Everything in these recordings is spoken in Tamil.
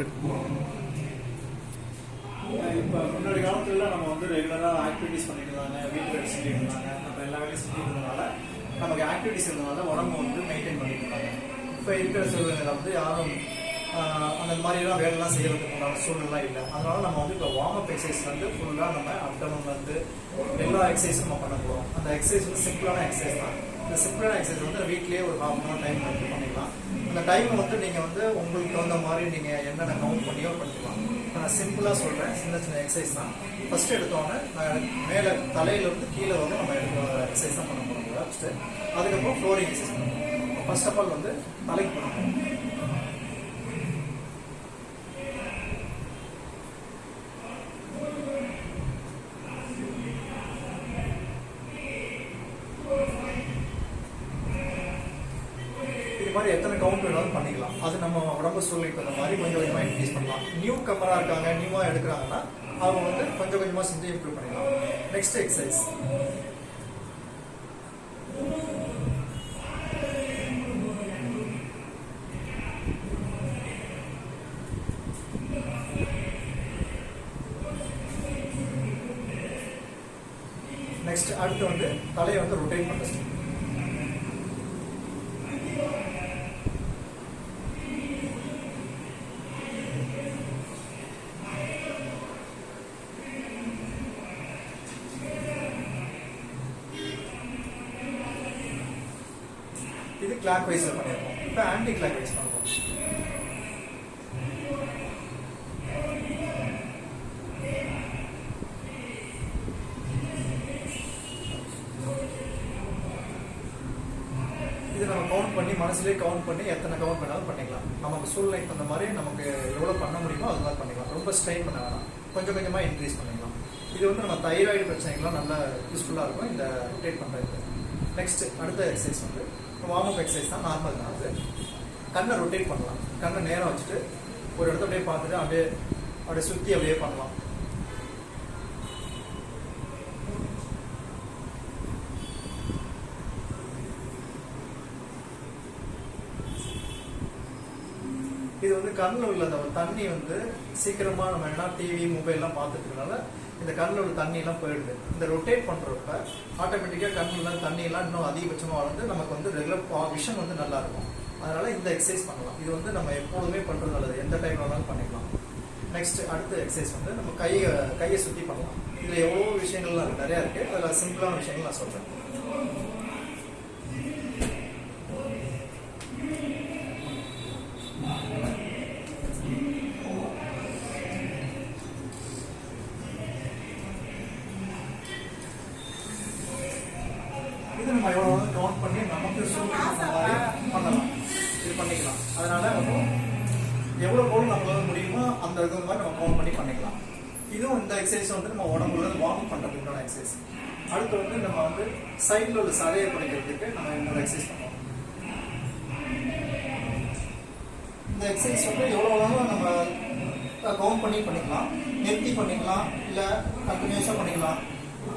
இப்போ முன்னாடி காலத்துல நம்ம வந்து ரெகுலராக ஆக்டிவிட்டிஸ் பண்ணிட்டு இருந்தாங்க, வீட்டில் செஞ்சுட்டு இருந்தாங்க, நம்ம எல்லா வேலையும் செஞ்சுட்டு இருந்ததுனால நமக்கு ஆக்டிவிட்டிஸ் இருந்ததுனால உடம்பு வந்து மெயின்டைன் பண்ணிட்டு இருந்தாங்க. இப்போ இருக்கிற சூழ்நிலை வந்து யாரும் அந்த மாதிரிலாம் வேலைலாம் செய்யறதுக்கு உண்டான சூழ்நிலை இல்லை. அதனால நம்ம வந்து இப்போ வார்ம் அப் எக்ஸசைஸ் வந்து ஃபுல்லாக நம்ம அப்டமன் வந்து எல்லா எக்ஸசைஸும் நம்ம பண்ண போகிறோம். அந்த எக்ஸசைஸ் வந்து சிம்பிளான எக்ஸசைஸ் தான். இந்த சிம்பிளான எக்ஸசைஸ் வந்து வீட்லேயே ஒரு 1/2 hour டைம் வந்து பண்ணிக்கலாம். அந்த டைமை வந்து நீங்கள் வந்து உங்களுக்கு தகுந்த மாதிரி நீங்கள் என்னென்ன கவுண்ட் பண்ணியோ பண்ணிக்கலாம். நான் சிம்பிளாக சொல்கிறேன், சின்ன சின்ன எக்ஸசைஸ் தான். ஃபஸ்ட்டு எடுத்தோன்னே நான் மேலே தலையிலேருந்து கீழே வந்து நம்ம எடுக்கிற எக்ஸசைஸ் தான் பண்ண போகிறோம் ஃபஸ்ட்டு. அதுக்கப்புறம் ஃப்ளோரிங் எக்ஸசைஸ் பண்ணுவோம். ஃபர்ஸ்ட் ஆஃப் ஆல் வந்து தலைக்கு பண்ணணும். இது மாதிரி எத்தனை கவுண்ட் வேணாலும் பண்ணிக்கலாம். அது நம்ம உடம்பு சூழ்நிலைக்கு அந்த மாதிரி கொஞ்சம் கொஞ்சமாக இன்க்ரீஸ் பண்ணலாம். நியூ கமராக இருக்காங்க, நியூவாக எடுக்கிறாங்கன்னா அவங்க வந்து கொஞ்சம் கொஞ்சமாக செஞ்சு இம்ப்ரூவ் பண்ணிக்கலாம். நெக்ஸ்ட் எக்ஸசைஸ் நெக்ஸ்ட் அடுத்து வந்து தலையை வந்து ரொட்டேட் பண்ணுறது. இது கிளாக் வைஸ் பண்ணிருக்கோம். இப்போ ஆன்டி கிளாக் வைஸ் பண்ணுவோம். இது நம்ம கவுண்ட் பண்ணி மனசுலேயே கவுண்ட் பண்ணி எத்தனை கவுண்ட் பண்ணாலும் பண்ணிக்கலாம். நமக்கு சூழ்நிலைக்கு அந்த மாதிரி நமக்கு எவ்வளோ பண்ண முடியுமோ அது மாதிரி பண்ணிக்கலாம். ரொம்ப ஸ்ட்ரெயின் பண்ண வேணாம், கொஞ்சம் கொஞ்சமாக இன்க்ரீஸ் பண்ணிக்கலாம். இது வந்து நம்ம தைராய்டு பிரச்சனைகள்லாம் நல்லா யூஸ்ஃபுல்லாக இருக்கும் இந்த ரொட்டேட் பண்ணுறது. நெக்ஸ்ட் அடுத்த எக்ஸசைஸ் வந்து வார்ம் அப் எக்ஸசைஸ் தான், நார்மல் தான். அது கண்ணை ரொட்டேட் பண்ணலாம். கண்ணை நேரம் வச்சுட்டு ஒரு இடத்த அப்படியே பார்த்துட்டு அப்படியே சுற்றி அப்படியே பண்ணலாம். இது வந்து கண்ணில் உள்ள அந்த தண்ணி வந்து சீக்கிரமாக நம்ம என்ன டிவி மொபைல்லாம் பார்த்துக்கிறதுனால இந்த கண்ணில் உள்ள தண்ணியெல்லாம் போயிடுது. இந்த ரொட்டேட் பண்ணுறப்ப ஆட்டோமேட்டிக்காக கண்ணில் தண்ணியெல்லாம் இன்னும் அதிகபட்சமாக வளர்ந்து நமக்கு வந்து ரெகுலர் விஷன் வந்து நல்லா இருக்கும். அதனால இந்த எக்ஸசைஸ் பண்ணலாம். இது வந்து நம்ம எப்போதுமே பண்ணுறது நல்லது, எந்த டைம்ல வேணாலும் பண்ணிக்கலாம். நெக்ஸ்ட் அடுத்த எக்ஸசைஸ் வந்து நம்ம கையை சுற்றி பண்ணலாம். இதில் எவ்வளோ விஷயங்கள்லாம் நிறையா இருக்குது. அதில் சிம்பிளான விஷயங்கள் நான் சொல்கிறேன். இது நம்ம எவ்வளோ கவுண்ட் பண்ணி நமக்கு பண்ணலாம், இது பண்ணிக்கலாம். அதனால எவ்வளோ கவுண்ட் நம்மளால முடியுமோ அந்த இது மாதிரி நம்ம கவுண்ட் பண்ணி பண்ணிக்கலாம். இதுவும் இந்த எக்ஸசைஸ் வந்து நம்ம உடம்புல வார்ம் பண்ணுறதுக்கான எக்ஸசைஸ். அடுத்து வந்து நம்ம வந்து சைடில் உள்ள சதையை குறைக்கிறதுக்கு நம்ம இன்னொரு எக்ஸசைஸ் பண்ணுவோம். இந்த எக்ஸசைஸ் வந்து எவ்வளோ வேணாலும் நம்ம கவுண்ட் பண்ணி பண்ணிக்கலாம், நிறுத்தி பண்ணிக்கலாம், இல்லை கண்டினியூஸாக பண்ணிக்கலாம்,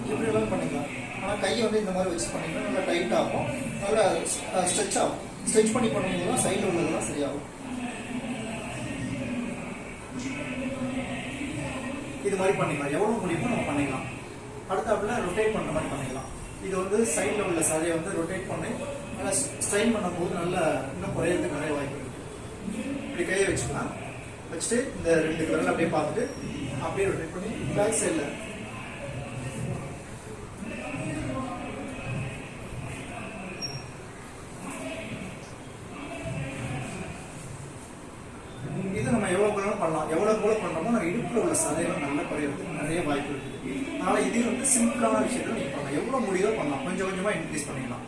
எப்படி வேணாலும் பண்ணிக்கலாம். ஆனால் கையை வந்து இந்த மாதிரி வச்சு பண்ணிங்கன்னா நல்லா டைட் ஆகும், நல்லா ஸ்ட்ரெச் ஆகும். ஸ்ட்ரெச் பண்ணி பண்ணும்போது சைடில் உள்ளதெல்லாம் சரியாகும். இது மாதிரி பண்ணிக்கலாம், எவ்வளோ முடியுமோ நம்ம பண்ணிக்கலாம். அடுத்தாப்புல ரொட்டேட் பண்ணுற மாதிரி பண்ணிக்கலாம். இது வந்து சைடில் உள்ள சதையை வந்து ரொட்டேட் பண்ணி நல்லா ஸ்ட்ரெயின் பண்ணும்போது நல்லா இன்னும் குறையிறதுக்கு நிறைய வாய்ப்பு இருக்குது. இப்படி கையை வச்சுக்கலாம். வச்சுட்டு இந்த 2 விரல் அப்படியே பார்த்துட்டு அப்படியே ரொட்டேட் பண்ணி பேக் சைடில் இது நம்ம எவ்வளோ கூட பண்ணலாம். எவ்வளோ கூட பண்ணுறோமோ நம்ம இடுப்பில் உள்ள சதையெல்லாம் நல்லா குறையிறதுக்கு நிறைய வாய்ப்பு இருக்குது. அதனால் இது வந்து சிம்பிளான விஷயத்தை நீங்கள் பண்ணலாம், எவ்வளோ முடியுதோ பண்ணலாம், கொஞ்சம் கொஞ்சமாக இன்க்ரீஸ் பண்ணிக்கலாம்.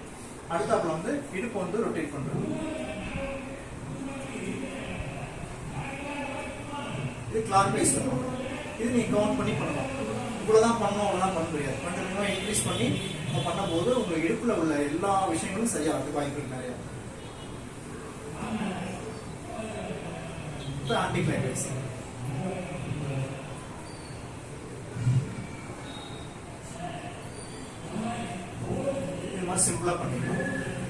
அடுத்தாப்புல வந்து இடுப்பு வந்து ரொட்டேட் பண்ணுறது. இது கிளாக் வைஸ் பண்ணுவோம். இது நீங்கள் கவுண்ட் பண்ணி பண்ணலாம். இவ்வளோதான் பண்ணணும், அவ்வளோதான் பண்ண முடியாது. கொஞ்சம் கொஞ்சமாக இன்க்ரீஸ் பண்ணி நம்ம பண்ணும்போது உங்கள் இடுப்பில் உள்ள எல்லா விஷயங்களும் சரியாகிறதுக்கு வாய்ப்பு இருக்கு நிறையா. இப்போ ஆன்டி கிளாக் வைஸ் இது மாதிரி சிம்பிளாக பண்ணிக்கலாம்.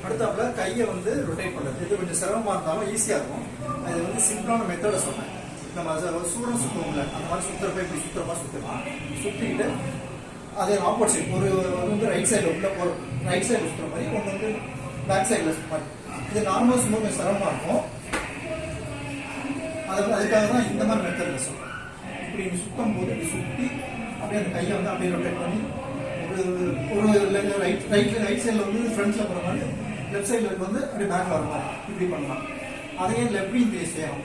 அடுத்தாப்புல கையை வந்து ரொட்டேட் பண்ணுறது. இது கொஞ்சம் சிரமமாக இருந்தாலும் ஈஸியாக இருக்கும். அது வந்து சிம்பிளான மெத்தடை சொன்னேன். நம்ம சூடம் சுற்றுவோம்ல அந்த மாதிரி சுற்றுறப்ப இப்படி சுற்றுற மாதிரி சுற்றலாம். சுற்றிக்கிட்டு அதே ஆப்போசிட் சைடு ஒரு வந்து ரைட் சைடில் உள்ள ஒரு ரைட் சைடில் சுற்றுற மாதிரி ஒன்று வந்து பேக் சைடில் சுற்றுற மாதிரி. இது நார்மல் சும்மா கொஞ்சம் சிரமமாக இருக்கும். அதுக்காக தான் இந்த மாதிரி மெத்தடில் சொல்கிறேன். இப்படி சுற்றும் போது இப்படி சுற்றி அப்படியே அந்த கையை வந்து அப்படியே ரொட்டேட் பண்ணி ஒரு ரைட் சைடில் வந்து ஃப்ரண்ட்ஸில் போகிற மாதிரி, லெஃப்ட் சைடில் வந்து அப்படியே பேக்கில் வர மாதிரி இப்படி பண்ணலாம். அதையே லெஃப்ட்லையும் பேஸ் செய்யணும்.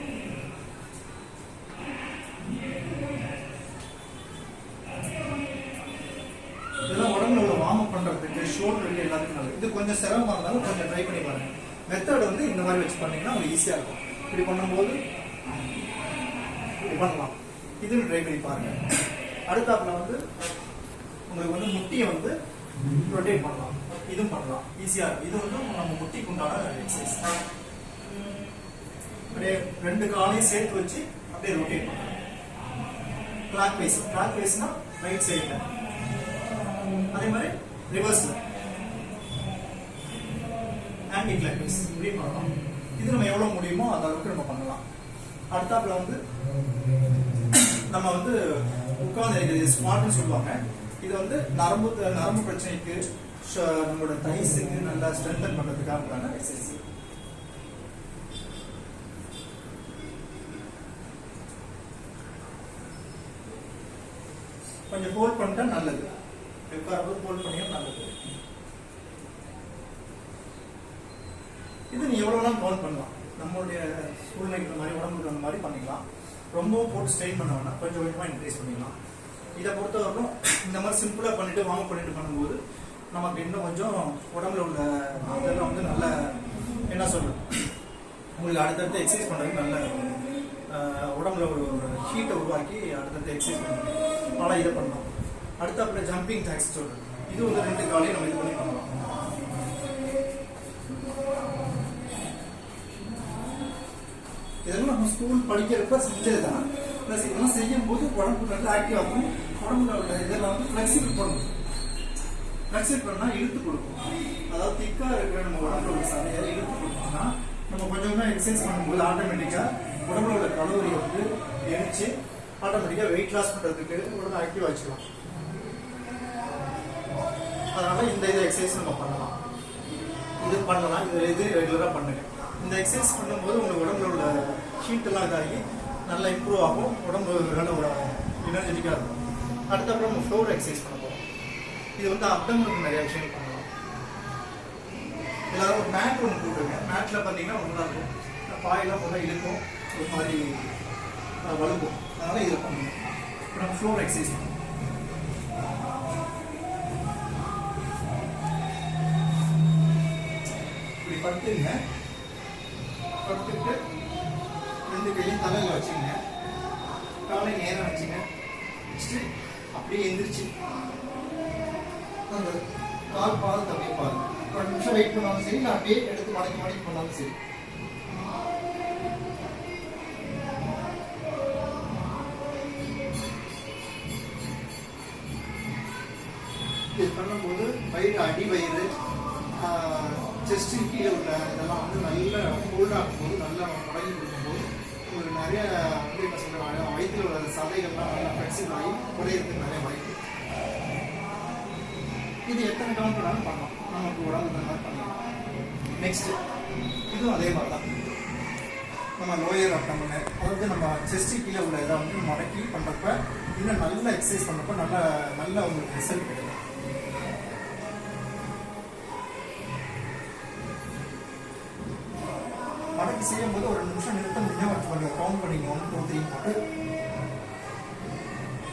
இதெல்லாம் உடம்புல உள்ள வார்ம் அப் பண்றதுக்கு, ஷோல்டருக்கு எல்லாத்துக்கும் நல்லது. இது கொஞ்சம் சிரமமா இருந்தாலும் கொஞ்சம் ட்ரை பண்ணி பாருங்க. மெத்தட் வந்து இந்த மாதிரி வச்சு பண்ணீங்கன்னா உங்களுக்கு ஈஸியா இருக்கும். இப்படி பண்ணும்போது இப்படி பண்ணலாம். இது ட்ரை பண்ணி பாருங்க. அடுத்தாப்புல வந்து உங்களுக்கு வந்து முட்டியை வந்து ரொட்டேட் பண்ணலாம். இதுவும் பண்ணலாம், ஈஸியா இருக்கும். இது வந்து நம்ம முட்டிக்கு உண்டான எக்ஸசைஸ். அப்படியே 2 காலையும் சேர்த்து வச்சு அப்படியே ரொட்டேட் பண்ணலாம். கிளாக் வைஸ்னா ரைட் சைடுல, அதே மாதிரி ரிவர்ஸ்ல ஆன்டி கிளாக் வைஸ் இப்படி பண்ணலாம். இது நம்ம எவ்வளவு முடியுமோ அந்த அளவுக்கு நம்ம பண்ணலாம். அடுத்தாப்புல வந்து நம்ம வந்து உட்கார்ந்து ஸ்குவாட்னு சொல்லுவாங்க. இது வந்து நரம்பு பிரச்சனைக்கு, நம்மளோட தைஸுக்கு நல்லா ஸ்ட்ரென்தன் பண்றதுக்கான எக்ஸசைஸ். கொஞ்சம் ஹோல்ட் பண்ணிட்டா நல்லது. உட்காரும்போது ஹோல்ட் பண்ணியா நல்லது. இது நீ எவ்வளவு நாள் கவுண்ட் பண்ணலாம். நம்மளுடைய சூழ்நிலைக்கு மாதிரி, உடம்புக்கு அந்த மாதிரி பண்ணிக்கலாம். ரொம்பவும் போட்டு ஸ்ட்ரெயின் பண்ண வேணாம், கொஞ்சம் கொஞ்சமா இன்க்ரீஸ் பண்ணிக்கலாம். இதை பொறுத்தவரைக்கும் இந்த மாதிரி சிம்பிளா பண்ணிட்டு வார்ம் அப் பண்ணிட்டு பண்ணும்போது நமக்கு இன்னும் கொஞ்சம் உடம்புல உள்ள இதெல்லாம் வந்து நல்ல என்ன சொல்றது, உங்களுக்கு அடுத்தடுத்து எக்ஸசைஸ் பண்றதுக்கு நல்ல உடம்புல ஒரு ஹீட்டை உருவாக்கி அடுத்தடுத்து எக்ஸசைஸ் பண்ணுவோம். ஆனால் இதை பண்ணலாம். அடுத்தாப்புல ஜம்பிங் ஜாக்ஸ் சொல்றது, இது வந்து 2 காலையும் நம்ம இது பண்ணி பண்ணலாம். இதெல்லாம் நம்ம ஸ்கூல் படிக்கிறப்ப செஞ்சது தான். ப்ளஸ் இதெல்லாம் செய்யும் போது உடம்பு நல்லா ஆக்டிவ் ஆகும். உடம்புல உள்ள இதெல்லாம் வந்து ஃபிளெக்சிபிள் பண்ணும். ஃபிளெக்சிபிள் பண்ணா இழுத்து கொடுக்கும். அதாவது திக்கா இருக்கிற நம்ம உடம்புல உள்ள சதையை இழுத்து கொடுத்தோம்னா நம்ம கொஞ்சமா எக்ஸசைஸ் பண்ணும்போது ஆட்டோமேட்டிக்கா உடம்புல உள்ள கலோரியை வந்து எரிச்சு ஆட்டோமேட்டிக்கா வெயிட் லாஸ் பண்றதுக்கு உடம்பு ஆக்டிவ் வச்சுக்கலாம். அதனால இந்த இது எக்ஸசைஸ் நம்ம பண்ணலாம். இது பண்ணலாம். இது ரெகுலரா பண்ணுங்க. இந்த எக்ஸசைஸ் பண்ணும்போது உங்களுக்கு உடம்புல உள்ள ஹீட் எல்லாம் இதாகி நல்லா இம்ப்ரூவ் ஆகும். உடம்பு நல்ல ஒரு எனர்ஜெட்டிக்கா இருக்கும். அடுத்தப்பறம் நம்ம ஃப்ளோர் எக்ஸசைஸ் பண்ண போறோம். இது வந்து அப்டமனுக்கு நிறைய விஷயங்கள் பண்ணலாம். எல்லாரும் ஒரு மேட் ஒன்று போட்டுருங்க. மேட்ல பார்த்தீங்கன்னா நல்லா இருக்கும். பாயெல்லாம் போல இழுக்கும், ஒரு மாதிரி வலுக்கும். அதனால இதில் பண்ணணும். இப்போ நம்ம ஃப்ளோர் எக்ஸசைஸ் பண்ணணும். இப்படி படுத்துங்க. படுத்துட்டு 2 கையும் தலையில் வச்சுங்க. காலை நேரம் வச்சுங்க. வச்சுட்டு அப்படியே எந்திரிச்சு அந்த கால் பாதத்தை அப்படியே பாருங்க. 2 நிமிஷம் வெயிட் பண்ணாலும் சரி, இல்லை அப்படியே எடுத்து மடக்கி பண்ணாலும் சரி. இது பண்ணும்போது வயிறு, அடி வயிறு, செஸ்ட் கீழே உள்ள இதெல்லாம் வந்து நல்லா ஹோல்ட் ஆகும்போது, நல்லா முடங்கி கொடுக்கும்போது உங்களுக்கு நிறைய வந்து என்ன சொல்றாங்க, வயிற்றுல உள்ள சதைகள்லாம் நல்லா ஃபிளெக்சிபிள் ஆகி குறையிறதுக்கு நிறைய வாய்ப்பு. இது எத்தனை கவுண்ட் பண்ணாலும் பண்ணலாம். நமக்கு உடம்பு இந்த மாதிரி பண்ணலாம். நெக்ஸ்ட் இதுவும் அதே மாதிரி தான். நம்ம லோயர் அப்டமன், அதாவது நம்ம செஸ்ட் கீழே உள்ள இதை வந்து மடக்கி பண்ணுறப்ப இன்னும் நல்ல எக்ஸசைஸ் பண்ணுறப்ப நல்ல உங்களுக்கு ரிசல்ட் கிடைக்கும். மடக்கி செய்யும் போது ஒரு 2 நிமிஷம் நிறுத்த முடியும். கவுண்ட் பண்ணிங்க 1 2 3 போட்டு,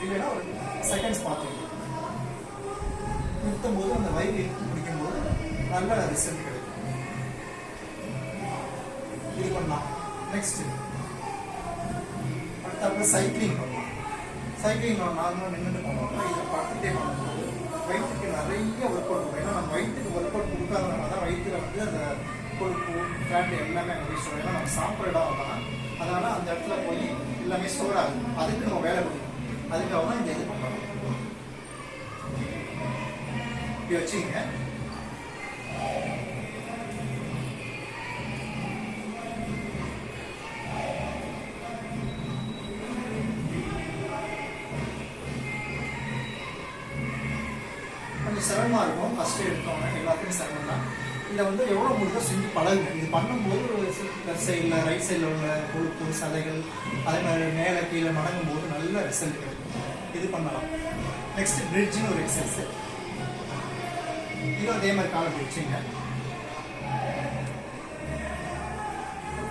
இல்லைன்னா ஒரு செகண்ட்ஸ் பார்த்துங்க. நிறுத்தும் போது அந்த வயிறு இழுத்து பிடிக்கும் போது நல்ல ரிசல்ட் கிடைக்கும். இது பண்ணலாம். நெக்ஸ்ட் அடுத்த சைக்கிளிங் பண்ணலாம். சைக்கிளிங் நார்மலாக நின்றுட்டு பண்ணுவோம். இதை படுத்துட்டே பண்ணும்போது வயிற்றுக்கு நிறைய ஒர்க் அவுட் கொடுக்கும். ஏன்னா நம்ம வயிற்றுக்கு ஒர்க் அவுட் கொடுக்காதனால தான் வயிற்றுல வந்து அந்த கொழுப்பு, ஃபேட் எல்லாமே அங்கே போய் ஸ்டோர். ஏன்னா நம்ம சாப்பிட்ற இடம் தான். அதனால அந்த இடத்துல போய் எல்லாமே ஸ்டோர் ஆகுது. அதுக்கு நம்ம வேலை கொடுக்கணும். அதுக்காக தான் இந்த இது பண்ணுறோம். இப்படி வச்சுங்க. கொஞ்சம் சிரமமாக இருக்கும். ஃபஸ்ட்டு எடுத்தோன்னே எல்லாத்துக்கும் சிரமம் தான். இதை வந்து எவ்வளோ முடியுதோ செஞ்சு பழகுங்க. இது பண்ணும்போது லெஃப்ட் சைடில் ரைட் சைடில் உள்ள கொழுப்பு சதைகள் அதே மாதிரி மேலே கீழே மடங்கும் போது நல்ல ரிசல்ட் கிடைக்கும். இது பண்ணலாம். நெக்ஸ்ட் பிரிட்ஜ்னு ஒரு எக்ஸசைஸ். இதுவும் அதே மாதிரி காலை பிடிச்சிங்க.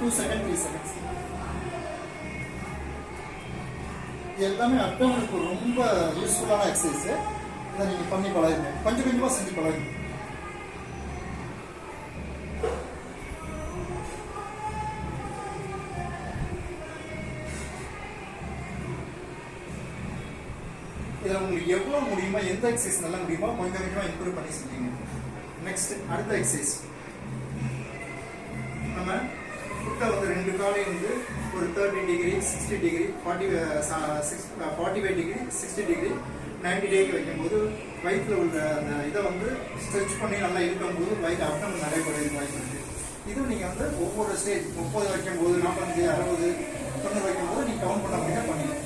2 செகண்ட் 3 செகண்ட்ஸ். இது எல்லாமே அப்டோமனுக்கு ரொம்ப யூஸ்ஃபுல்லான எக்ஸசைஸ். இதை நீங்கள் பண்ணி பழகுங்க. கொஞ்சம் கொஞ்சமாக செஞ்சு பழகுங்க. இதில் உங்களுக்கு எவ்வளோ முடியுமோ எந்த எக்ஸசைஸ் நல்லா முடியுமோ கொஞ்சம் கொஞ்சமாக இம்ப்ரூவ் பண்ணி செஞ்சீங்க. நெக்ஸ்ட் அடுத்த எக்ஸசைஸ். நம்ம ஃபுட்டை வந்து 2 காலையும் வந்து ஒரு 30 degree 60 degree 45 degree 60 degree 90 degree வைக்கும்போது வயிற்றில் உள்ள அந்த இதை வந்து ஸ்ட்ரெச் பண்ணி நல்லா இருக்கும்போது வயிற்று அப்டம் நிறைய குறையுது வாய்ப்பு இருக்குது. இதுவும் நீங்கள் வந்து ஒவ்வொரு ஸ்டேஜ் 30 வைக்கும்போது 45 60 90 வைக்கும்போது நீங்கள் கவுண்ட் பண்ண முடியாது பண்ணிக்கலாம்.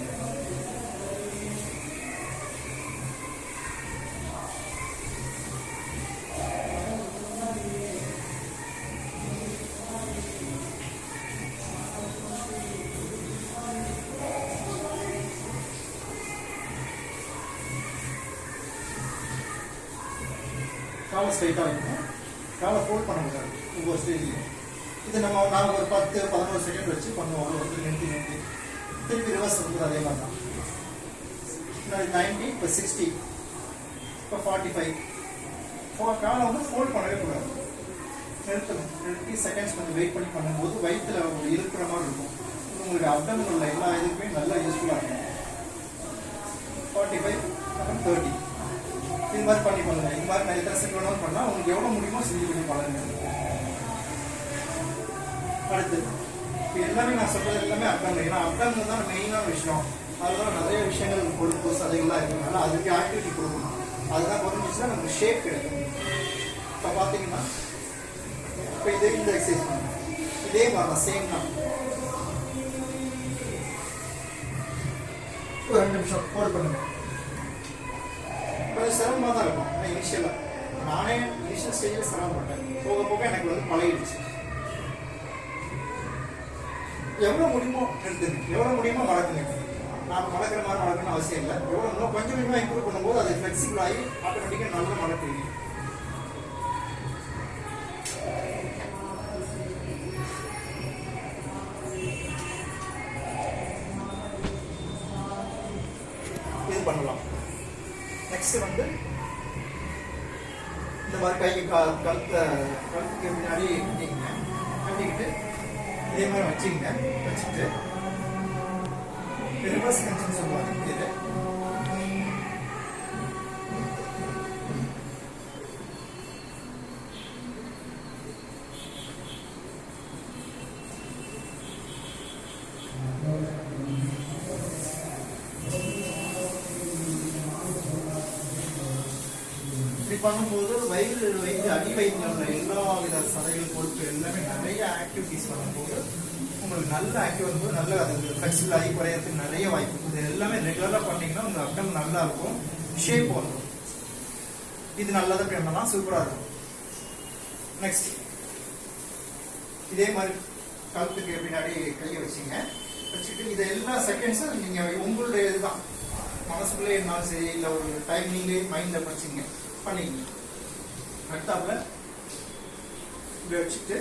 காலை ஸ்ட்ரைட்டாக வைக்கணும். காலை ஃபோல்ட் பண்ண முடியாது ஒவ்வொரு ஸ்டேஜ்லையும். இது நாங்கள் ஒரு 10-11 செகண்ட் வச்சு பண்ணுவோம். அவ்வளோ வந்து நிறுத்தி திருப்பி ரிவர்ஸ் வந்து அதே மாதிரி தான். 90 இப்போ 60 இப்போ 45. காலை வந்து ஃபோல்ட் பண்ணவே கூடாது. நிறுத்தணும். 30 செகண்ட்ஸ் கொஞ்சம் வெயிட் பண்ணி பண்ணும்போது வயிற்றில் ஒரு இருக்கிற மாதிரி இருக்கும். உங்களுக்கு அப்டமன் உள்ள எல்லா இதுக்குமே நல்லா யூஸ்ஃபுல்லாக இருக்கும். 45 அப்புறம் 30 இது மாதிரி பண்ணி பண்ணுங்க. இது மாதிரி நான் எத்தனை செட் வேணாலும் பண்ணலாம். உங்களுக்கு எவ்வளோ முடியுமோ செஞ்சு பண்ணி பண்ணுங்க. அடுத்து இப்போ எல்லாமே நான் சொல்றது எல்லாமே அப்டாமல். ஏன்னா அப்டாமல் தான் மெயினான விஷயம். அதுதான் நிறைய விஷயங்கள் கொழுப்பு சதைகள்லாம் இருக்கிறதுனால அதுக்கு ஆக்டிவிட்டி கொடுக்கணும். அதுதான் குறைஞ்சிச்சுன்னா நமக்கு ஷேப் கிடைக்கும். இப்போ பார்த்தீங்கன்னா இப்போ இந்த எக்ஸசைஸ் பண்ணுங்க. இதே மாதிரி தான் சேம் தான். ஒரு 2 நிமிஷம் ஹோல்ட் பண்ணுங்க. கொஞ்சம் சிரமமாக தான் இருக்கும். ஆனால் நானே இனிஷியல் ஸ்டேஜில் சிரமப்பட்டேன். போக போக எனக்கு வந்து பழகிடுச்சு. எவ்வளோ முடியுமோ எடுத்துங்க. எவ்வளோ முடியுமோ மடக்குங்க. நான் மடக்கிற மாதிரி மடக்கணும்னு அவசியம் இல்லை. எவ்வளோ இன்னும் கொஞ்சம் கொஞ்சமாக இம்ப்ரூவ் பண்ணும்போது அது ஃப்ளெக்சிபிள் ஆகி ஆட்டோமேட்டிக்காக நல்ல மடக்குவீங்க. இது பண்ணலாம். நெக்ஸ்ட் வந்து இந்த மாதிரி கைக்கு கழுத்துக்கு முன்னாடி கட்டிக்கிட்டு இதே மாதிரி வச்சுட்டு ரிவர்ஸ் கன்சன் சொல்லுவாங்க. இது பண்ணும்போது வயிறு அடி வயிற்றுல எல்லா வித சதைகள் கொழுப்பு எல்லாமே நிறைய ஆக்டிவிட்டிஸ் பண்ணும்போது உங்களுக்கு நல்ல ஆக்டிவ் வரும்போது நல்ல அது ஃபிளெக்சிபிள் ஆகி குறையறதுக்கு நிறைய வாய்ப்பு. இது எல்லாமே ரெகுலராக பண்ணீங்கன்னா உங்க அப்டம் நல்லா இருக்கும், ஷேப் வரும். இது நல்லதாக பண்ணலாம், சூப்பராக இருக்கும். நெக்ஸ்ட் இதே மாதிரி கழுத்துக்கு பின்னாடி கையை வச்சுட்டு இதை எல்லா செகண்ட்ஸும் நீங்க உங்களுடைய இதுதான் மனசுக்குள்ளே இருந்தாலும் சரி, இல்லை ஒரு டைம் நீங்களே மைண்ட்ல படிச்சிங்க பண்ணிங்க. அடுத்தாப்புல இப்படி வச்சுட்டு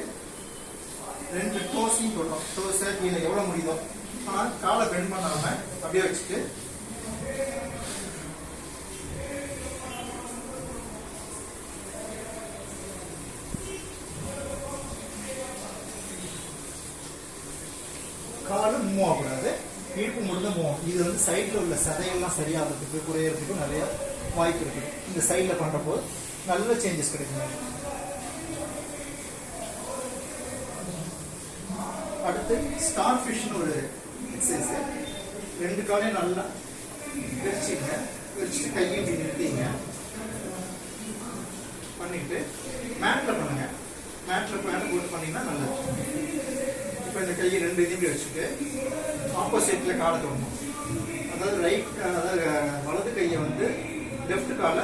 2 டோஸையும் போட்டோம். டோஸை கீழே எவ்வளோ முடியுதோ ஆனால் காலை பெண்ட் பண்ணாம அப்படியே வச்சுட்டு காலும் மூவ் ஆகக்கூடாது, இடுப்பு மட்டும் மூவ் ஆகும். இது வந்து சைடில் உள்ள சதையெல்லாம் சரியாகிறதுக்கு குறையறதுக்கு நிறைய வாய்ப்பு இருக்கு. இந்த சைடில் பண்ணுறப்போ நல்ல சேஞ்சஸ் கிடைக்கும். அடுத்து ஸ்டார் ஃபிஷ்னு ஒரு எக்ஸசைஸ். 2 காலையும் நல்லா விரிச்சுட்டு கையை இப்படி நிறுத்திங்க. பண்ணிட்டு மேட்ல பண்ணுங்க. மேட்ல போட்டு பண்ணீங்கன்னா நல்லது. இப்போ இந்த கையை 2 இதுக்கு வச்சுட்டு ஆப்போசிட்ல காலை தொடணும். அதாவது அதாவது வலது கையை வந்து லெஃப்ட் காலை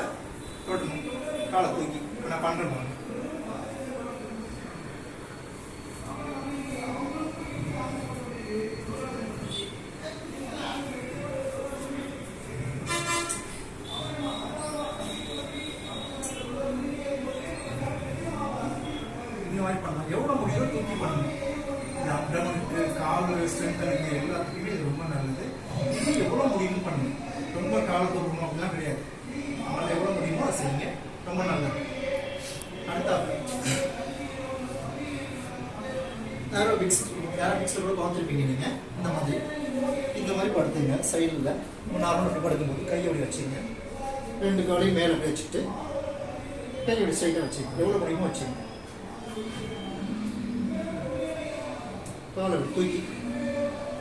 தொடணும். காலை தூக்கி நான் பண்ணுறேன். இந்த மாதிரி பண்ணலாம். எவ்வளோ முடியுதோ தூக்கி பண்ணணும். இந்த அப்டமனுக்கு கால் ஸ்ட்ரென்த்தனுக்கு எல்லாத்துக்குமே இது ரொம்ப நல்லது. இது எவ்வளோ முடியும்னு பண்ணணும். ரொம்ப காலை தூக்கணும் அப்படிலாம் கிடையாது. அதனால் எவ்வளோ முடியுமோ அதை செய்யுங்க. ரொம்ப நல்லது. அடுத்த ஏரோபிக்ஸில் கூட பார்த்துருப்பீங்க நீங்கள். இந்த மாதிரி படுத்துங்க. சைடில் நார்மல் அப்படி படுக்கும்போது கையை அப்படி வச்சுங்க. 2 காலையும் மேலே அப்படி வச்சுட்டு கையை அப்படி ஸ்ட்ரைட்டாக வச்சுங்க. எவ்வளோ முடியுமோ வச்சுங்க. காலை தூக்கி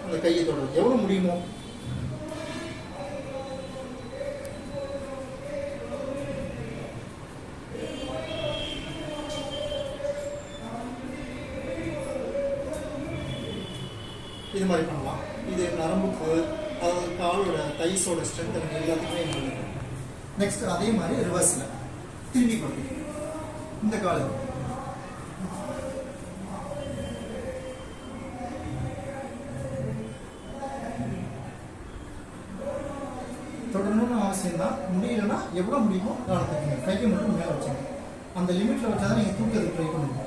அந்த கையை தொடரும் எவ்வளோ முடியுமோ. இது மாதிரி பண்ணலாம். இது நரம்புக்கு, அதாவது காலோட தைஸோட ஸ்ட்ரென்த் எல்லாத்துக்குமே நல்லது. நெக்ஸ்ட் அதே மாதிரி ரிவர்ஸில் திரும்பி படுத்து இந்த காலை தொடரணும்னு அவசியம் தான். முடியலன்னா எவ்வளோ முடியுமோ காலை தூக்குங்க. கையை மட்டும் மேலே வச்சுங்க. அந்த லிமிட்டில் வச்சா தான் நீங்கள் தூக்கிறதுக்கு ட்ரை பண்ணுங்க.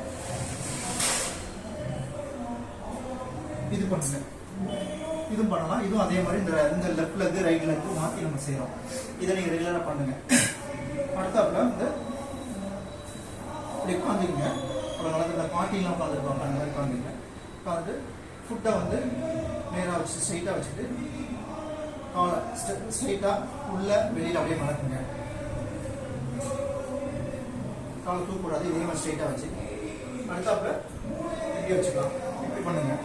இது பண்ணுங்க. இதுவும் பண்ணலாம். இதுவும் அதே மாதிரி இந்த லெஃப்ட் லெக் ரைட் லெக் மாற்றி நம்ம செய்கிறோம். இதை நீங்கள் ரெகுலராக பண்ணுங்க. அடுத்தாப்புல இந்த இப்படி உட்காந்துக்குங்க. அப்புறம் இந்த பாட்டிலாம் உட்காந்துருப்பாங்க. அந்த மாதிரி உட்காந்துங்க. உட்காந்து ஃபுட்டை வந்து நேராக வச்சு ஸ்ட்ரைட்டாக வச்சுட்டு காலை ஸ்ட்ரைட்டாக உள்ள வெளியில் அப்படியே மடக்குங்க. காலை தூக்கக்கூடாது. இதே மாதிரி ஸ்ட்ரைட்டாக வச்சு அடுத்தாப்புல இப்படி வச்சுக்கலாம். இப்படி பண்ணுங்க.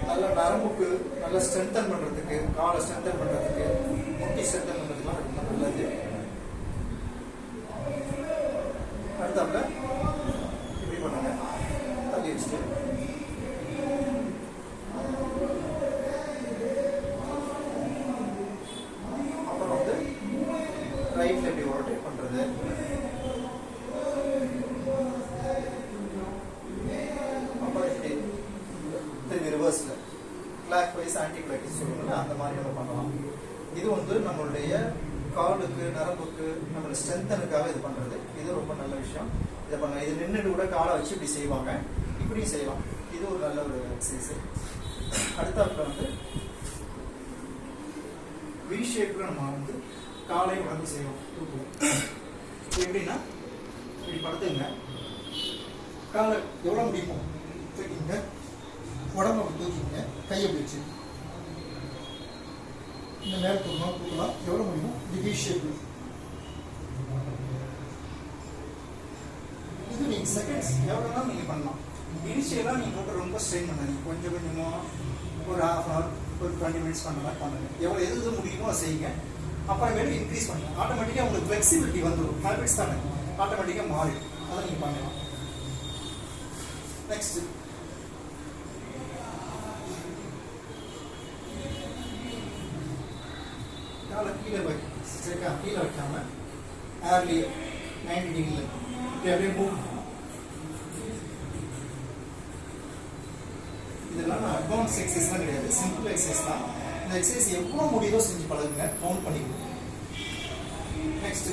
நல்ல நரம்புக்கு நல்ல ஸ்ட்ரென்தன் பண்ணுறதுக்கு, காலை ஸ்ட்ரென்தன் பண்ணுறதுக்கு, முட்டி ஸ்ட்ரென்தன் பண்ணுறதுக்குலாம் ரொம்ப நல்லது. அடுத்தாப்புல இப்படி பண்ணுங்க. தள்ளி வச்சுட்டு அப்புறம் வந்து ரைட்ல எப்படி ரொட்டேட் பண்ணுறது, ரிவர்ஸில் கிளாக் வைஸ் ஆன்டி கிளாக் சொல்லுவாங்க. அந்த மாதிரி நம்ம பண்ணலாம். இது வந்து நம்மளுடைய காலுக்கு, நரம்புக்கு, நம்மளோட ஸ்ட்ரென்த்தனுக்காக இது பண்ணுறது. இது ரொம்ப நல்ல விஷயம். இதை பண்ணலாம். இது நின்றுட்டு கூட காலை வச்சு இப்படி செய்வாங்க. இப்படியும் செய்யலாம். இது ஒரு நல்ல ஒரு எக்ஸசைஸ். அடுத்தாப்புல வந்து வி ஷேப்பில் நம்ம வந்து காலை உடம்பு செய்வோம். தூக்குவோம். எப்படின்னா இப்படி படுத்துங்க. காலை எவ்வளோ முடியுமோ தூக்கிங்க. உடம்பு அப்படி தூக்கிங்க. கையை பிடிச்சி இந்த மேலே தூக்கலாம். எவ்வளோ முடியுமோ இது வி ஷேப். இது நீங்கள் செகண்ட்ஸ் எவ்வளோனா நீங்கள் பண்ணலாம். இனிஷியலாக நீங்கள் போட்டு ரொம்ப ஸ்ட்ரெயின் பண்ணாதீங்க. கொஞ்சம் கொஞ்சமாக ஒரு ½ hour, ஒரு 20 minutes பண்ண மாதிரி பண்ணுங்க. எவ்வளோ எது முடியுமோ அதை செய்யுங்க. அப்புறமேலும் இன்க்ரீஸ் பண்ணுங்க. ஆட்டோமேட்டிக்காக உங்களுக்கு ஃப்ளெக்சிபிலிட்டி வந்துடும். ஹேபிட்ஸ் தானே, ஆட்டோமேட்டிக்காக மாறிடும். அதை நீங்கள் பண்ணலாம். நெக்ஸ்ட் காலை கீழே கீழே வைக்காம ஏர்லி 90 டிகிரியில் இப்படி அப்படியே மூவ். இதெல்லாம் அட்வான்ஸ் எக்ஸசைஸ்லாம் கிடையாது. சிம்பிள் எக்ஸசைஸ் தான். இந்த எக்ஸசைஸ் எவ்வளோ முடியுதோ செஞ்சு பழகுங்க. கவுண்ட் பண்ணிக்கணும். நெக்ஸ்ட்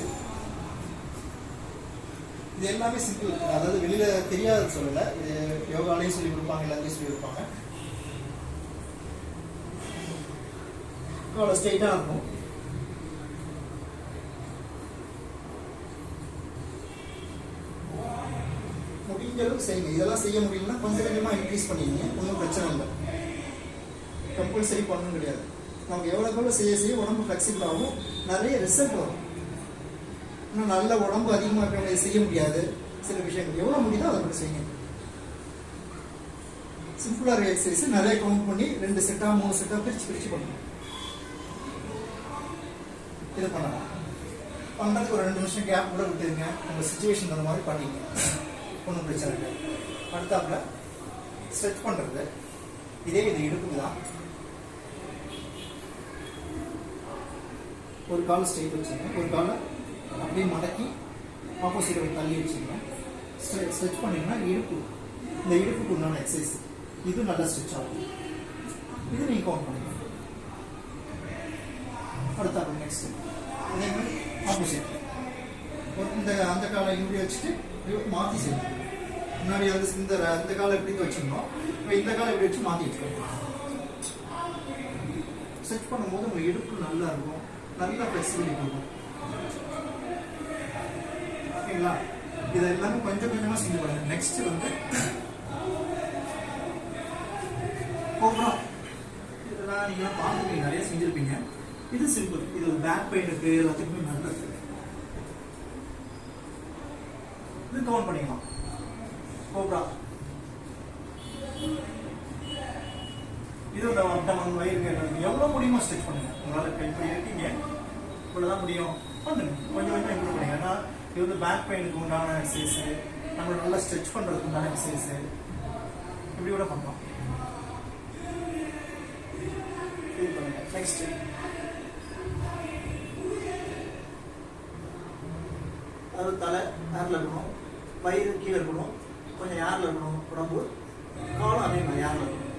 இது எல்லாமே சிம்பிள். அதாவது வெளியில தெரியாத சொல்லலை. இது யோகாலையும் சொல்லி கொடுப்பாங்க, எல்லாத்தையும் சொல்லி கொடுப்பாங்க. அவ்வளோ ஸ்ட்ரெயிட்டாக இருக்கும். முடிஞ்ச அளவுக்கு செய்யுங்க. இதெல்லாம் செய்ய முடியலன்னா கொஞ்சம் கொஞ்சமாக இன்க்ரீஸ் பண்ணிடுங்க. ஒன்றும் பிரச்சனை இல்லை. கம்பல்சரி பண்ணணும் கிடையாது. நமக்கு எவ்வளோ செய்ய உடம்பு ஃப்ளெக்சிபிள் ஆகும். நிறைய ரிசல்ட் வரும். இன்னும் நல்ல உடம்பு அதிகமாக இருக்கிறவங்க செய்ய முடியாது. சில விஷயங்கள் எவ்வளோ முடியுதோ அதை மட்டும் செய்யுங்க. சிம்பிளாக எக்ஸசைஸ் நிறைய கவுண்ட் பண்ணி 2 செட்டாக 3 செட்டாக பிரித்து பண்ணணும். இது பண்ணலாம். பண்ணுறதுக்கு ஒரு 2 நிமிஷம் கேப் கூட விட்டுருங்க. உங்கள் சுச்சுவேஷன் அந்த மாதிரி பண்ணிங்க. ஒன்றும் பிரச்சனை இல்லை. அடுத்தாப்புல ஸ்ட்ரெச் பண்ணுறது. இதே இது இடுப்புக்கு தான். ஒரு காலை ஸ்ட்ரைட் வச்சுங்க, ஒரு காலை அப்படியே மடக்கி ஆப்போசிட் தள்ளி வச்சுங்க. ஸ்ட்ரெச் பண்ணிங்கன்னா இடுப்பு, இந்த இடுப்புக்கு உண்டான எக்ஸசைஸ் இது நல்லா ஸ்ட்ரெச் ஆகும். இது நீங்கள் கவுண்ட் பண்ணிக்கலாம். அடுத்த நெக்ஸ்ட் அதே மாதிரி ஆப்போசிட் அந்த காலை இப்படி வச்சுட்டு மாற்றி செய்யணும். முன்னாடி வந்து அந்த காலை எப்படி வச்சுருந்தோம், இப்போ இந்த காலை எப்படி வச்சு மாற்றி வச்சுக்கணும். ஸ்ட்ரெச் பண்ணும்போது உங்கள் இடுப்பு நல்லா இருக்கும், நல்லா ஃப்ளெக்சிபிலிட்டி இருக்கும். ஓகேங்களா? இதை எல்லாமே கொஞ்சம் கொஞ்சமாக செஞ்சு பாருங்க. நெக்ஸ்ட் வந்து கோப்ரா. இதெல்லாம் நீங்களாம் பார்த்துருப்பீங்க, நிறைய செஞ்சுருப்பீங்க. இது சிம்பிள், இது பேக் பெயினுக்கு எல்லாத்துக்குமே நல்லது. இது கவுண்ட் பண்ணிக்கலாம். கோப்ரா இது அப்டமன் வயிறு எவ்வளோ முடியுமோ ஸ்ட்ரெச் பண்ணுங்க. உங்களால் இப்போ இருக்கீங்க, இவ்வளோதான் முடியும் பண்ணுங்க. கொஞ்சம் கொஞ்சம் இம்ப்ரூவ் பண்ணுங்க. ஏன்னா இது வந்து பேக் பெயினுக்கு உண்டான எக்ஸசைஸு, நம்ம நல்லா ஸ்ட்ரெச் பண்ணுறதுக்கு உண்டான எக்ஸசைஸு, இப்படி கூட பண்ணலாம். இது பண்ணுங்க. நெக்ஸ்ட் அதாவது தலை ஏரில் இருக்கணும், வயிறு கீழே இருக்கணும், கொஞ்சம் ஏரில் இருக்கணும், உடம்பு காலம் அதே மாதிரி ஏரில் இருக்கணும்.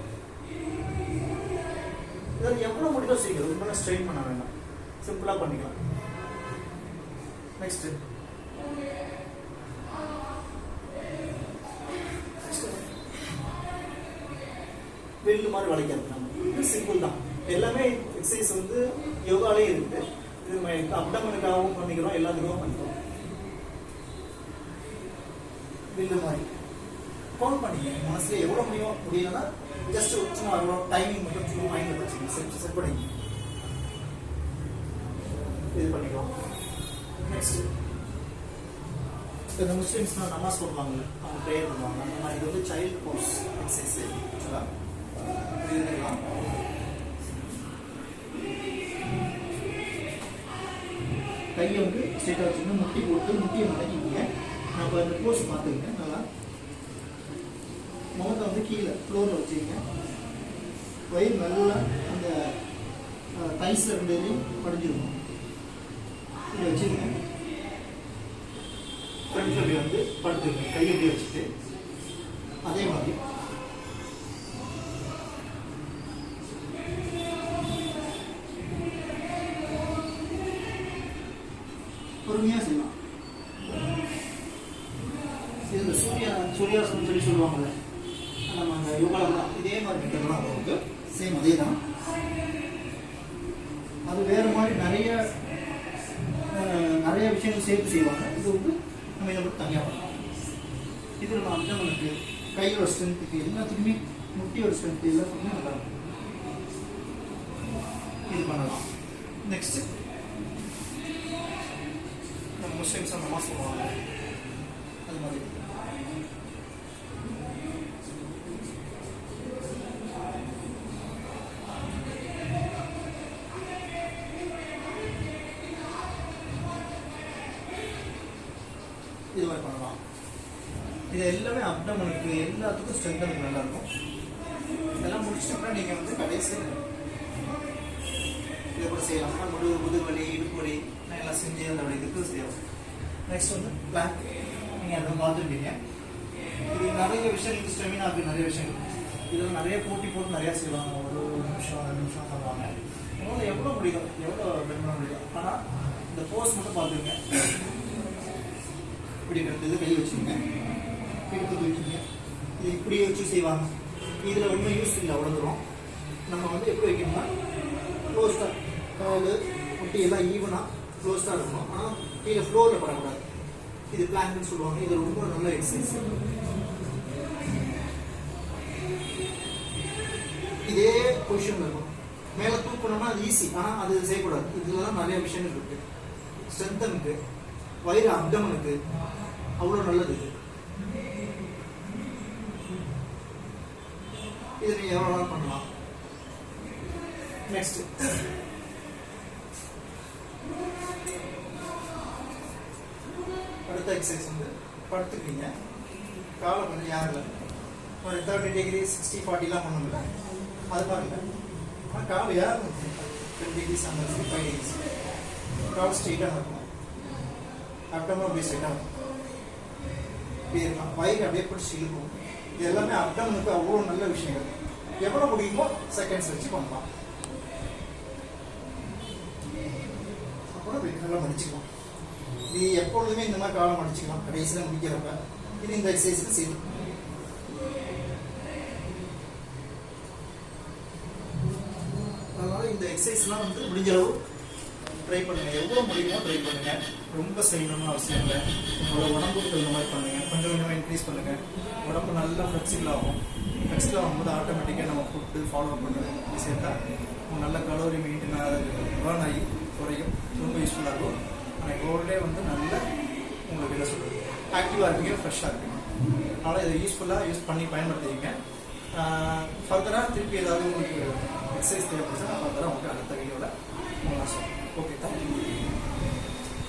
இதில் எவ்வளோ முடியும் சீக்கிரம், ரொம்ப ஸ்ட்ரெயின் பண்ண வேண்டாம், சிம்பிளாக பண்ணிக்கலாம். நெக்ஸ்ட் வெள்ளு மாதிரி வளைக்கிறது. இது சிம்பிள் தான். எல்லாமே எக்ஸசைஸ் வந்து யோகாலே இருக்குது. இது அப்டமனுக்காகவும் பண்ணிக்கிறோம், எல்லாத்துக்கும் பண்ணிக்கிறோம். வில்லு மாதிரி கவுண்ட் பண்ணிக்கங்க. மனசுல எவ்வளோ முடியலன்னா ஜஸ்ட் சும்மா அவ்வளோ டைமிங் மட்டும் சும்மா மைண்டில் வச்சுக்கோங்க, செட் பண்ணிக்கங்க. இது பண்ணிக்கலாம். நெக்ஸ்ட் இந்த முஸ்லீம்ஸ்லாம் நமாஸ் பண்ணுவாங்க, அவங்க ப்ரேயர் பண்ணுவாங்க. அந்த மாதிரி இது வந்து சைல்டு போஸ் எக்ஸசைஸ். கையை வந்து ஸ்ட்ரெயிட்டாக வச்சுக்கணும், முட்டி போட்டு முட்டியை மடக்கிங்க. நம்ம இந்த போஸ் பார்த்துக்கங்க. நல்லா முகத்தை வந்து கீழே ஃப்ளோரில் வச்சுக்கங்க. வயிறு நல்லா அந்த தைஸில் ரெண்டு படிஞ்சிருக்கும். இதை வச்சுக்கங்க. ஃப்ரண்ட் அப்படி வந்து படுத்துக்கங்க, கையை எப்படி வச்சுட்டு அதே மாதிரி பொறுமையாக செய்யலாம். இது சூர்யாசனம் சொல்லி சொல்லுவாங்கல்ல, நம்ம அந்த யோகாவில் தான் இதே மாதிரி மெத்தட்லாம் வந்து சேம் அதே தான். அது வேறு மாதிரி நிறைய விஷயங்கள் சேர்த்து செய்வாங்க. இது வந்து நம்ம இதை மட்டும் தனியாக பண்ணலாம். இது நம்ம அப்டமனுக்கு, கையோட ஸ்ட்ரென்த்துக்கு, எல்லாத்துக்குமே முட்டியோட ஸ்ட்ரென்த்து எல்லாத்துக்குமே நல்லா இருக்கும். இது பண்ணலாம். நெக்ஸ்ட் நம்ம முஸ்லிம்ஸ் நமாஸ் சொல்லுவாங்க, அது மாதிரி இது மாதிரி பண்ணலாம். இது எல்லாமே அப்டமனுக்கு எல்லாத்துக்கும் ஸ்ட்ரென்த் நல்லா இருக்கும். இதெல்லாம் முடிச்சுட்டோம்னா நீங்கள் வந்து கடைசி இதை கூட செய்யலாம். முதுகுவலி, இடுப்பு வலி எல்லாம் செஞ்சு அதோட இதுக்கு செய்யலாம். நெக்ஸ்ட் வந்து பிளாங்க். நீங்கள் அதை பார்த்துருப்பீங்க. இது நிறைய விஷயங்கள், ஸ்டெமினாக்கு நிறைய விஷயங்கள். இதில் நிறைய போட்டு நிறையா செய்வாங்க. ஒரு நிமிஷம் 2 நிமிஷம் பண்ணுவாங்க. உங்களால் எவ்வளோ முடியும், எவ்வளோ பெண் பண்ண முடியும். ஆனால் இந்த போஸ் மட்டும் பார்த்துருங்க. இப்படி இது கை வச்சுங்க, இடுப்பு தூக்கிங்க. இது இப்படி வச்சு செய்வாங்க. இதில் ஒன்றும் யூஸ் இல்லை, அவ்வளோதும். நம்ம வந்து எப்படி வைக்கணும்னா க்ளோஸ்டாக, கால் முட்டி எல்லாம் ஈவனாக க்ளோஸ்டாக இருக்கணும். ஆனால் கீழே ஃப்ளோரில் படக்கூடாது. இது பிளாங்க்னு சொல்லுவாங்க. இது ரொம்ப நல்ல எக்ஸசைஸ். இதே பொசிஷனில் இருக்கும். மேலே தூக்கணும்னா அது ஈஸி, ஆனால் அது செய்யக்கூடாது. இதில் தான் நிறைய விஷயங்கள் இருக்குது. ஸ்ட்ரென்த்தனுக்கு, வயிறு அப்டமனுக்கு அவ்வளோ நல்லது. இதை நீங்கள் எவ்வளோ நாள் பண்ணலாம். நெக்ஸ்ட் அடுத்த எக்ஸசைஸ் வந்து படுத்துக்கிறீங்க. காலை கொஞ்சம் யாரில் ஒரு 30 டிகிரி 60 40 பண்ணல, அது பாருங்க. ஆனால் காலை யாரும் 10 டிகிரிஸ் அந்த 5 டிகிரிஸ் கால் ஸ்ட்ரெயிட்டாக இருக்கும், அப்டமன் அப்படியே ஸ்ட்ரெயிட்டாக இருக்கும், இப்படி இருக்கலாம், வயிறு அப்படியே பிடிச்சி இழுக்கும். இது எல்லாமே அப்டமனுக்கு அவ்வளோ நல்ல விஷயங்கள். எவ்வளோ முடியுமோ செகண்ட்ஸ் வச்சு பண்ணலாம். அப்புறம் நல்லா மடிச்சுக்கலாம். இது எப்பொழுதுமே இந்த மாதிரி காலம் மடிச்சுக்கலாம் கடைசியில் முடிக்கிறப்ப. இது இந்த எக்ஸசைஸுக்கு சரி. அதனால இந்த எக்ஸசைஸ்லாம் வந்து முடிஞ்ச அளவு ட்ரை பண்ணுங்க, எவ்வளோ முடியுமோ ட்ரை பண்ணுங்க. ரொம்ப செய்யணும்னு அவசியம் இல்லை. உங்களோட உடம்புக்கு தகுந்த மாதிரி பண்ணுங்க. கொஞ்சம் கொஞ்சமாக இன்க்ரீஸ் பண்ணுங்க. உடம்பு நல்லா ஃப்ளெக்சிபிள் ஆகும். ஃப்ளெக்சிபிள் ஆகும்போது ஆட்டோமேட்டிக்காக நம்ம ஃபுட்டு ஃபாலோ பண்ணுறது சேர்த்தா நல்ல கலோரி மெயின்டைன் பேர்ன் ஆகி குறையும். ரொம்ப யூஸ்ஃபுல்லாக இருக்கும். ஆனால் கோல்டே வந்து நல்ல உங்களுக்கு என்ன சொல்கிறது ஆக்டிவாக இருப்பீங்க, ஃப்ரெஷ்ஷாக இருப்பீங்க. அதனால் இதை யூஸ்ஃபுல்லாக யூஸ் பண்ணி பயன்படுத்துவீங்க. ஃபர்தராக திருப்பி ஏதாவது உங்களுக்கு எக்ஸசைஸ் தேவைப்படுச்சா நான் ஃபர்தராக உங்களுக்கு அடுத்த வீடியோவில் நான் சொல்லுவேன். Okay, thank you.